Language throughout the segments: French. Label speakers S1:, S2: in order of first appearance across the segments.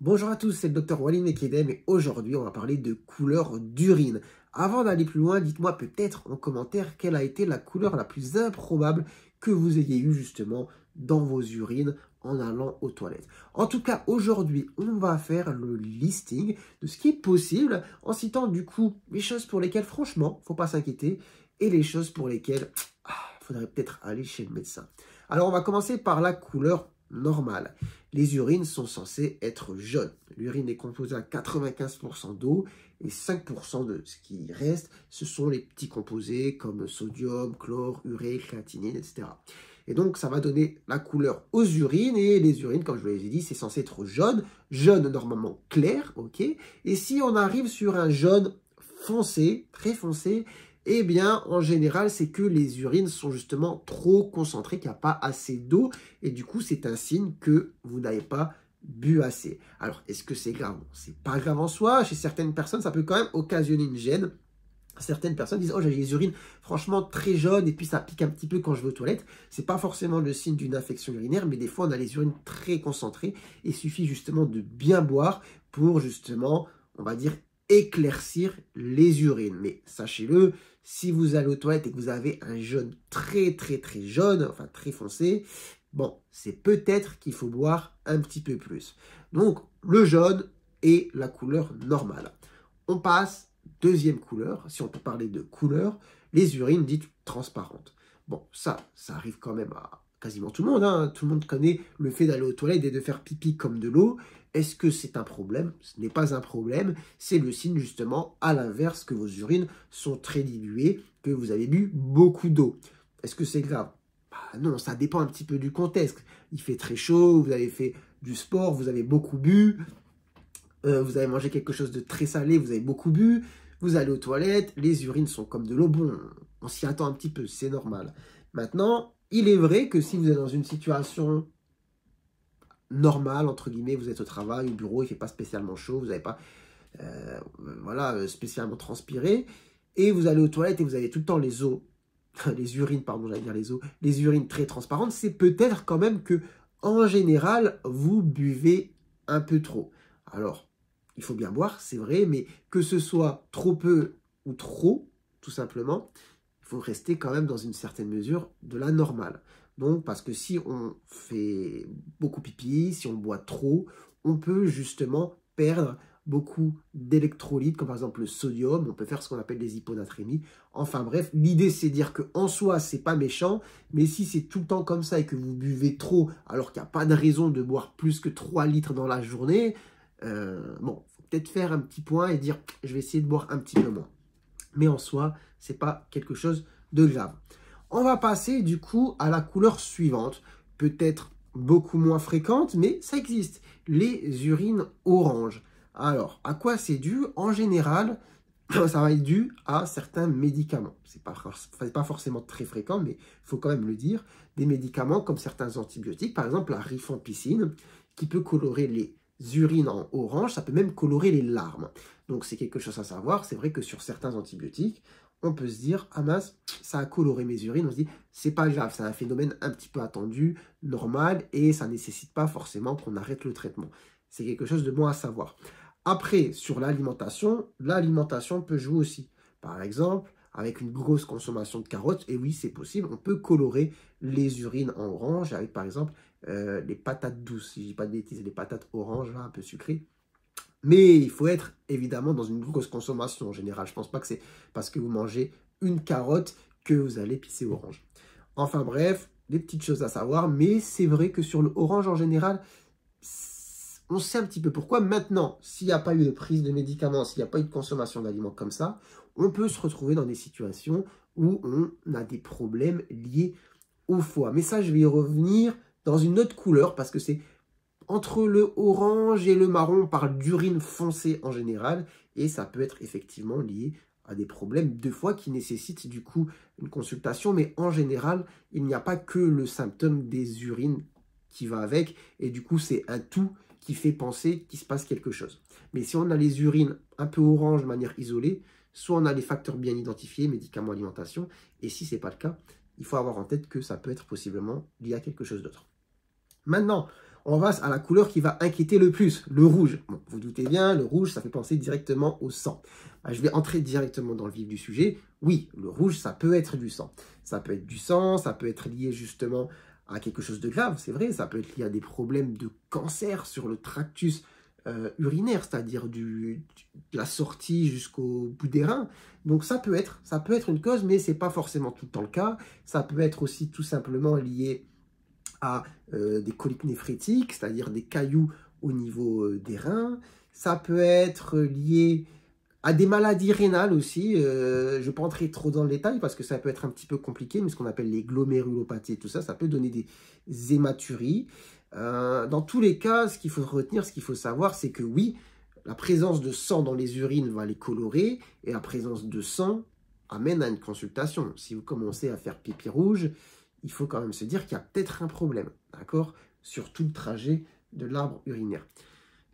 S1: Bonjour à tous, c'est le docteur Walid Mekedem et aujourd'hui on va parler de couleur d'urine. Avant d'aller plus loin, dites-moi peut-être en commentaire quelle a été la couleur la plus improbable que vous ayez eue justement dans vos urines en allant aux toilettes. En tout cas, aujourd'hui, on va faire le listing de ce qui est possible en citant du coup les choses pour lesquelles franchement, faut pas s'inquiéter et les choses pour lesquelles il faudrait peut-être aller chez le médecin. Alors on va commencer par la couleur normale. Les urines sont censées être jaunes. L'urine est composée à 95% d'eau et 5% de ce qui reste, ce sont les petits composés comme sodium, chlore, urée, créatinine, etc. Et donc, ça va donner la couleur aux urines. Et les urines, comme je vous l'ai dit, c'est censé être jaune. Jaune normalement clair, ok. Et si on arrive sur un jaune foncé, très foncé, eh bien, en général, c'est que les urines sont justement trop concentrées, qu'il n'y a pas assez d'eau. Et du coup, c'est un signe que vous n'avez pas bu assez. Alors, est-ce que c'est grave? C'est pas grave en soi. Chez certaines personnes, ça peut quand même occasionner une gêne. Certaines personnes disent « Oh, j'ai les urines franchement très jaunes et puis ça pique un petit peu quand je vais aux toilettes. » C'est pas forcément le signe d'une infection urinaire, mais des fois, on a les urines très concentrées. Et il suffit justement de bien boire pour justement, on va dire, éclaircir les urines. Mais sachez-le, si vous allez aux toilettes et que vous avez un jaune très jaune, enfin très foncé, bon, c'est peut-être qu'il faut boire un petit peu plus. Donc, le jaune est la couleur normale. On passe, deuxième couleur, si on peut parler de couleur, les urines dites transparentes. Bon, ça arrive quand même à quasiment tout le monde, hein. Tout le monde connaît le fait d'aller aux toilettes et de faire pipi comme de l'eau. Est-ce que c'est un problème? Ce n'est pas un problème, c'est le signe justement à l'inverse que vos urines sont très diluées, que vous avez bu beaucoup d'eau. Est-ce que c'est grave? Bah non, ça dépend un petit peu du contexte. Il fait très chaud, vous avez fait du sport, vous avez beaucoup bu, vous avez mangé quelque chose de très salé, vous avez beaucoup bu, vous allez aux toilettes, les urines sont comme de l'eau, bon, on s'y attend un petit peu, c'est normal. Maintenant, il est vrai que si vous êtes dans une situation normal, entre guillemets, vous êtes au travail, au bureau, il ne fait pas spécialement chaud, vous n'avez pas spécialement transpiré, et vous allez aux toilettes et vous avez tout le temps les eaux, les urines, pardon, j'allais dire les eaux, les urines très transparentes, c'est peut-être quand même que, en général, vous buvez un peu trop. Alors, il faut bien boire, c'est vrai, mais que ce soit trop peu ou trop, tout simplement, il faut rester quand même dans une certaine mesure de la normale. Donc, parce que si on fait beaucoup pipi, si on boit trop, on peut justement perdre beaucoup d'électrolytes, comme par exemple le sodium, on peut faire ce qu'on appelle des hyponatrémies. Enfin bref, l'idée c'est de dire qu'en soi, c'est pas méchant, mais si c'est tout le temps comme ça et que vous buvez trop, alors qu'il n'y a pas de raison de boire plus que 3 litres dans la journée, bon, faut peut-être faire un petit point et dire, je vais essayer de boire un petit peu moins. Mais en soi, c'est pas quelque chose de grave. On va passer du coup à la couleur suivante, peut-être beaucoup moins fréquente, mais ça existe, les urines oranges. Alors, à quoi c'est dû? En général, ça va être dû à certains médicaments. C'est pas forcément très fréquent, mais il faut quand même le dire. Des médicaments comme certains antibiotiques, par exemple la rifampicine, qui peut colorer les urines en orange, ça peut même colorer les larmes. Donc c'est quelque chose à savoir. C'est vrai que sur certains antibiotiques, on peut se dire, ah mince, ça a coloré mes urines. On se dit, c'est pas grave, c'est un phénomène un petit peu attendu, normal, et ça nécessite pas forcément qu'on arrête le traitement. C'est quelque chose de bon à savoir. Après, sur l'alimentation peut jouer aussi. Par exemple, avec une grosse consommation de carottes, et oui, c'est possible, on peut colorer les urines en orange avec, par exemple, les patates douces, si je dis pas de bêtises, les patates oranges, là, un peu sucrées. Mais il faut être évidemment dans une grosse consommation en général. Je ne pense pas que c'est parce que vous mangez une carotte que vous allez pisser orange. Enfin bref, des petites choses à savoir, mais c'est vrai que sur le orange en général, on sait un petit peu pourquoi. Maintenant, s'il n'y a pas eu de prise de médicaments, s'il n'y a pas eu de consommation d'aliments comme ça, on peut se retrouver dans des situations où on a des problèmes liés au foie. Mais ça, je vais y revenir dans une autre couleur parce que c'est entre le orange et le marron, on parle d'urine foncée en général et ça peut être effectivement lié à des problèmes de foie qui nécessitent du coup une consultation. Mais en général, il n'y a pas que le symptôme des urines qui va avec et du coup, c'est un tout qui fait penser qu'il se passe quelque chose. Mais si on a les urines un peu orange de manière isolée, soit on a les facteurs bien identifiés, médicaments, alimentation, et si ce n'est pas le cas, il faut avoir en tête que ça peut être possiblement lié à quelque chose d'autre. Maintenant, On va à la couleur qui va inquiéter le plus, le rouge. Bon, vous doutez bien, le rouge, ça fait penser directement au sang. Je vais entrer directement dans le vif du sujet. Oui, le rouge, ça peut être du sang. Ça peut être du sang, ça peut être lié justement à quelque chose de grave, c'est vrai. Ça peut être lié à des problèmes de cancer sur le tractus urinaire, c'est-à-dire de la sortie jusqu'au bout des reins. Donc ça peut être une cause, mais ce n'est pas forcément tout le temps le cas. Ça peut être aussi tout simplement lié à des coliques néphrétiques, c'est-à-dire des cailloux au niveau des reins. Ça peut être lié à des maladies rénales aussi. Je ne vais pas entrer trop dans le détail parce que ça peut être un petit peu compliqué, mais ce qu'on appelle les glomérulopathies et tout ça, ça peut donner des hématuries. Dans tous les cas, ce qu'il faut retenir, ce qu'il faut savoir, c'est que oui, la présence de sang dans les urines va les colorer et la présence de sang amène à une consultation. Si vous commencez à faire pipi rouge, il faut quand même se dire qu'il y a peut-être un problème, d'accord, sur tout le trajet de l'arbre urinaire.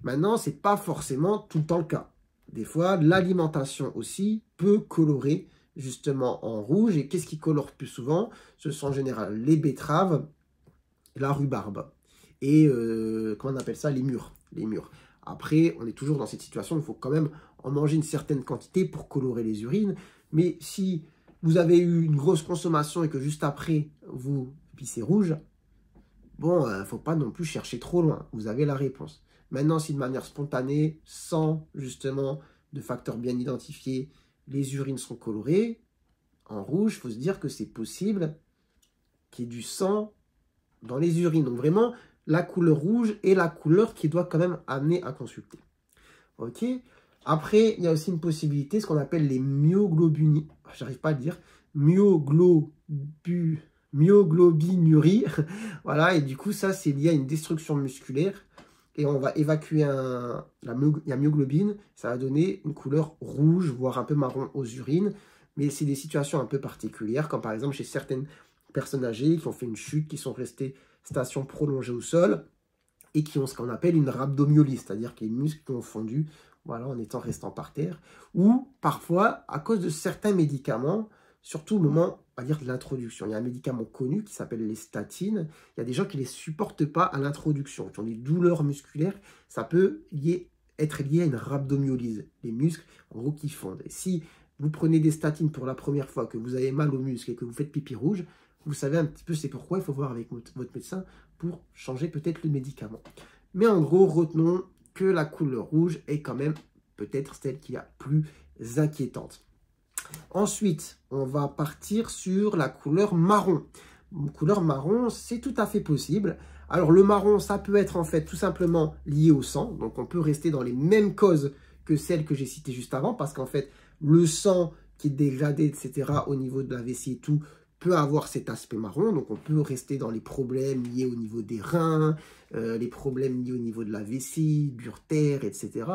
S1: Maintenant, ce n'est pas forcément tout le temps le cas. Des fois, l'alimentation aussi peut colorer justement en rouge. Et qu'est-ce qui colore plus souvent? Ce sont en général les betteraves, la rhubarbe et, comment on appelle ça, les mûres. Après, on est toujours dans cette situation, il faut quand même en manger une certaine quantité pour colorer les urines. Mais si vous avez eu une grosse consommation et que juste après, vous pissez rouge, bon, il ne faut pas non plus chercher trop loin. Vous avez la réponse. Maintenant, si de manière spontanée, sans justement de facteurs bien identifiés, les urines sont colorées en rouge, il faut se dire que c'est possible qu'il y ait du sang dans les urines. Donc vraiment, la couleur rouge est la couleur qui doit quand même amener à consulter. Ok. Après, il y a aussi une possibilité, ce qu'on appelle les myoglobinuries. J'arrive pas à le dire. Myoglobinuries. Voilà, et du coup, ça, c'est lié à une destruction musculaire. Et on va évacuer la myoglobine. Ça va donner une couleur rouge, voire un peu marron aux urines. Mais c'est des situations un peu particulières, comme par exemple chez certaines personnes âgées qui ont fait une chute, qui sont restées station prolongée au sol et qui ont ce qu'on appelle une rhabdomyolyse, c'est-à-dire que les muscles ont fondu, voilà, en étant restant par terre, ou parfois à cause de certains médicaments, surtout au moment, on va dire, de l'introduction. Il y a un médicament connu qui s'appelle les statines. Il y a des gens qui ne les supportent pas à l'introduction, qui ont des douleurs musculaires. Ça peut être lié à une rhabdomyolyse, les muscles en gros qui fondent. Et si vous prenez des statines pour la première fois, que vous avez mal aux muscles et que vous faites pipi rouge, vous savez un petit peu c'est pourquoi, il faut voir avec votre médecin pour changer peut-être le médicament. Mais en gros, retenons que la couleur rouge est quand même peut-être celle qui est la plus inquiétante. Ensuite, on va partir sur la couleur marron. Couleur marron, c'est tout à fait possible. Alors le marron, ça peut être en fait tout simplement lié au sang. Donc on peut rester dans les mêmes causes que celles que j'ai citées juste avant, parce qu'en fait, le sang qui est dégradé, etc., au niveau de la vessie et tout, peut avoir cet aspect marron. Donc on peut rester dans les problèmes liés au niveau des reins, les problèmes liés au niveau de la vessie, d'urtère, etc.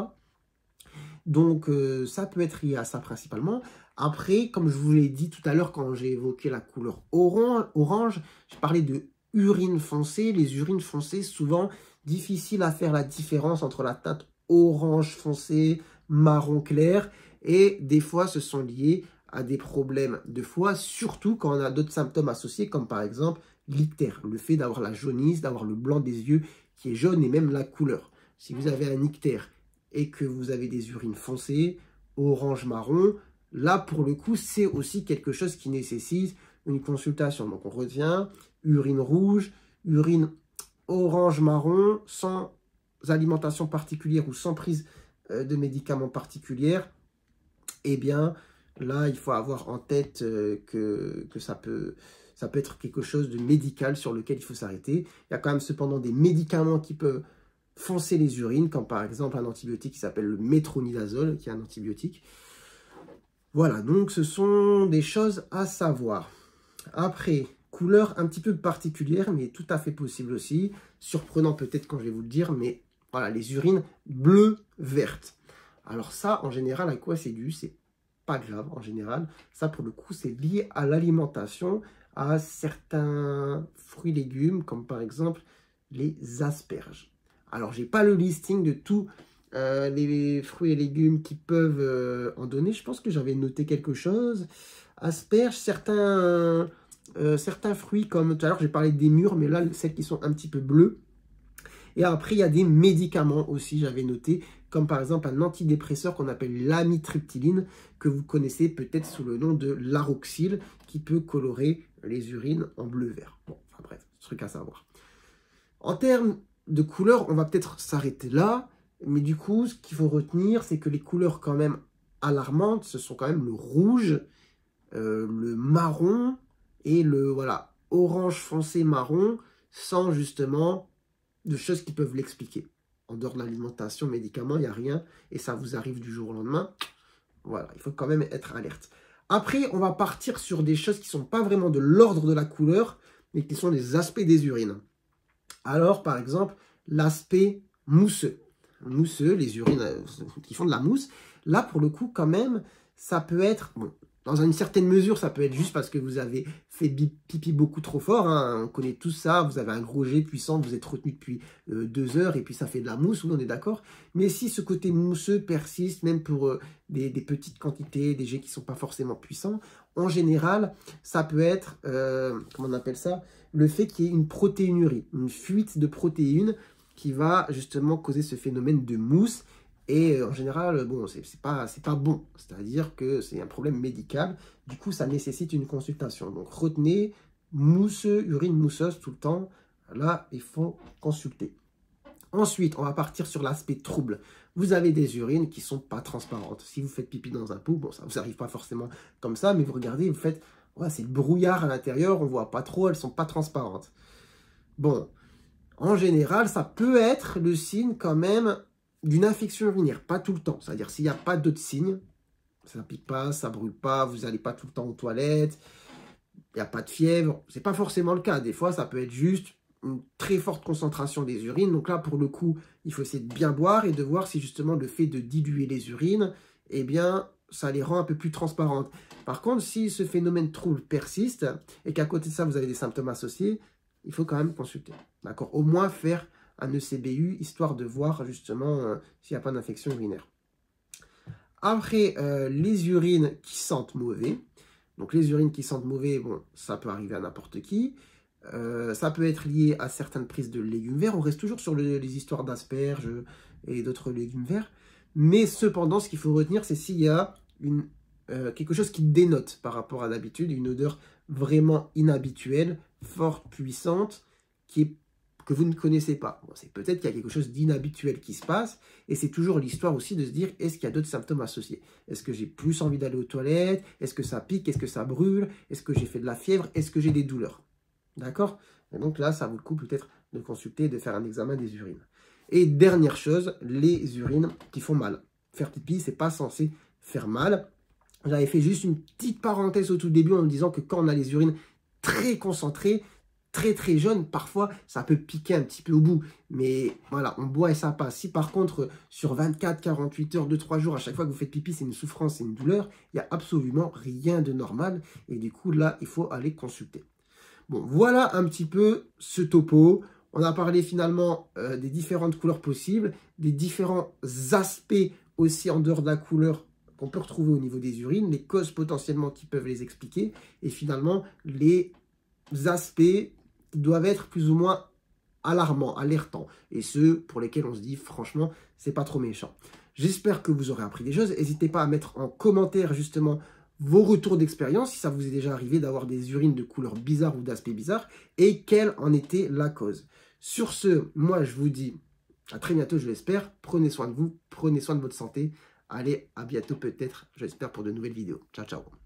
S1: Donc ça peut être lié à ça principalement. Après, comme je vous l'ai dit tout à l'heure quand j'ai évoqué la couleur orange, je parlais de urine foncée. Les urines foncées, souvent difficile à faire la différence entre la teinte orange foncé, marron clair. Et des fois, ce sont liés à des problèmes de foie, surtout quand on a d'autres symptômes associés, comme par exemple l'ictère, le fait d'avoir la jaunisse, d'avoir le blanc des yeux qui est jaune et même la couleur. Si vous avez un ictère et que vous avez des urines foncées, orange-marron, là pour le coup c'est aussi quelque chose qui nécessite une consultation. Donc on retient urine rouge, urine orange-marron, sans alimentation particulière ou sans prise de médicaments particulières, eh bien là il faut avoir en tête que ça peut être quelque chose de médical sur lequel il faut s'arrêter. Il y a quand même cependant des médicaments qui peuvent foncer les urines, comme par exemple un antibiotique qui s'appelle le métronidazole, qui est un antibiotique. Voilà, donc ce sont des choses à savoir. Après, couleur un petit peu particulière, mais tout à fait possible aussi. Surprenant peut-être quand je vais vous le dire, mais voilà, les urines bleu-vertes. Alors ça, en général, à quoi c'est dû? C'est pas grave, en général. Ça, pour le coup, c'est lié à l'alimentation, à certains fruits et légumes, comme par exemple les asperges. Alors, j'ai pas le listing de tous les fruits et légumes qui peuvent en donner. Je pense que j'avais noté quelque chose. Asperges, certains fruits, comme tout à l'heure, j'ai parlé des mûres, mais là, celles qui sont un petit peu bleues. Et après, il y a des médicaments aussi, j'avais noté, comme par exemple un antidépresseur qu'on appelle l'amitriptyline, que vous connaissez peut-être sous le nom de Laroxyl, qui peut colorer les urines en bleu-vert. Bon, enfin bref, truc à savoir. En termes de couleurs, on va peut-être s'arrêter là, mais du coup, ce qu'il faut retenir, c'est que les couleurs quand même alarmantes, ce sont quand même le rouge, le marron et le voilà, orange foncé marron, sans justement de choses qui peuvent l'expliquer. En dehors de l'alimentation, médicaments, il n'y a rien, et ça vous arrive du jour au lendemain. Voilà, il faut quand même être alerte. Après, on va partir sur des choses qui ne sont pas vraiment de l'ordre de la couleur, mais qui sont des aspects des urines. Alors, par exemple, l'aspect mousseux. Mousseux, les urines qui font de la mousse. Là, pour le coup, quand même, ça peut être... Bon, dans une certaine mesure, ça peut être juste parce que vous avez fait pipi beaucoup trop fort. Hein. On connaît tout ça. Vous avez un gros jet puissant, vous êtes retenu depuis 2 heures et puis ça fait de la mousse. Oui, on est d'accord. Mais si ce côté mousseux persiste, même pour des petites quantités, des jets qui ne sont pas forcément puissants, en général, ça peut être, comment on appelle ça, le fait qu'il y ait une protéinurie, une fuite de protéines qui va justement causer ce phénomène de mousse. Et en général, bon, c'est pas bon. C'est-à-dire que c'est un problème médical. Du coup, ça nécessite une consultation. Donc, retenez, mousseux, urine mousseuse tout le temps. Là, il faut consulter. Ensuite, on va partir sur l'aspect trouble. Vous avez des urines qui ne sont pas transparentes. Si vous faites pipi dans un pot, bon, ça ne vous arrive pas forcément comme ça, mais vous regardez, vous faites, ouais, c'est le brouillard à l'intérieur, on ne voit pas trop, elles ne sont pas transparentes. Bon, en général, ça peut être le signe quand même d'une infection urinaire, pas tout le temps. C'est-à-dire s'il n'y a pas d'autres signes, ça ne pique pas, ça ne brûle pas, vous n'allez pas tout le temps aux toilettes, il n'y a pas de fièvre, ce n'est pas forcément le cas. Des fois, ça peut être juste une très forte concentration des urines. Donc là, pour le coup, il faut essayer de bien boire et de voir si justement le fait de diluer les urines, eh bien, ça les rend un peu plus transparentes. Par contre, si ce phénomène trouble persiste et qu'à côté de ça, vous avez des symptômes associés, il faut quand même consulter. D'accord ? Au moins faire un ECBU, histoire de voir justement s'il n'y a pas d'infection urinaire. Après, les urines qui sentent mauvais. Donc les urines qui sentent mauvais, bon, ça peut arriver à n'importe qui. Ça peut être lié à certaines prises de légumes verts. On reste toujours sur les histoires d'asperges et d'autres légumes verts. Mais cependant, ce qu'il faut retenir, c'est s'il y a quelque chose qui dénote par rapport à d'habitude, une odeur vraiment inhabituelle, forte, puissante, que vous ne connaissez pas. Bon, c'est peut-être qu'il y a quelque chose d'inhabituel qui se passe, et c'est toujours l'histoire aussi de se dire, est-ce qu'il y a d'autres symptômes associés? Est-ce que j'ai plus envie d'aller aux toilettes? Est-ce que ça pique? Est-ce que ça brûle? Est-ce que j'ai fait de la fièvre? Est-ce que j'ai des douleurs? D'accord? Et donc là, ça vaut le coup peut-être de consulter, de faire un examen des urines. Et dernière chose, les urines qui font mal. Faire pipi, c'est pas censé faire mal. J'avais fait juste une petite parenthèse au tout début en me disant que quand on a les urines très concentrées, très jaunes, parfois ça peut piquer un petit peu au bout. Mais voilà, on boit et ça passe. Si par contre, sur 24, 48 heures, 2-3 jours, à chaque fois que vous faites pipi, c'est une souffrance, c'est une douleur, il n'y a absolument rien de normal. Et du coup, là, il faut aller consulter. Bon, voilà un petit peu ce topo. On a parlé finalement des différentes couleurs possibles, des différents aspects aussi en dehors de la couleur qu'on peut retrouver au niveau des urines, les causes potentiellement qui peuvent les expliquer, et finalement les aspects qui doivent être plus ou moins alarmants, alertants, et ceux pour lesquels on se dit franchement, c'est pas trop méchant. J'espère que vous aurez appris des choses. N'hésitez pas à mettre en commentaire justement vos retours d'expérience, si ça vous est déjà arrivé d'avoir des urines de couleur bizarre ou d'aspect bizarre, et quelle en était la cause. Sur ce, moi je vous dis à très bientôt, je l'espère. Prenez soin de vous, prenez soin de votre santé. Allez, à bientôt peut-être, j'espère, pour de nouvelles vidéos. Ciao, ciao.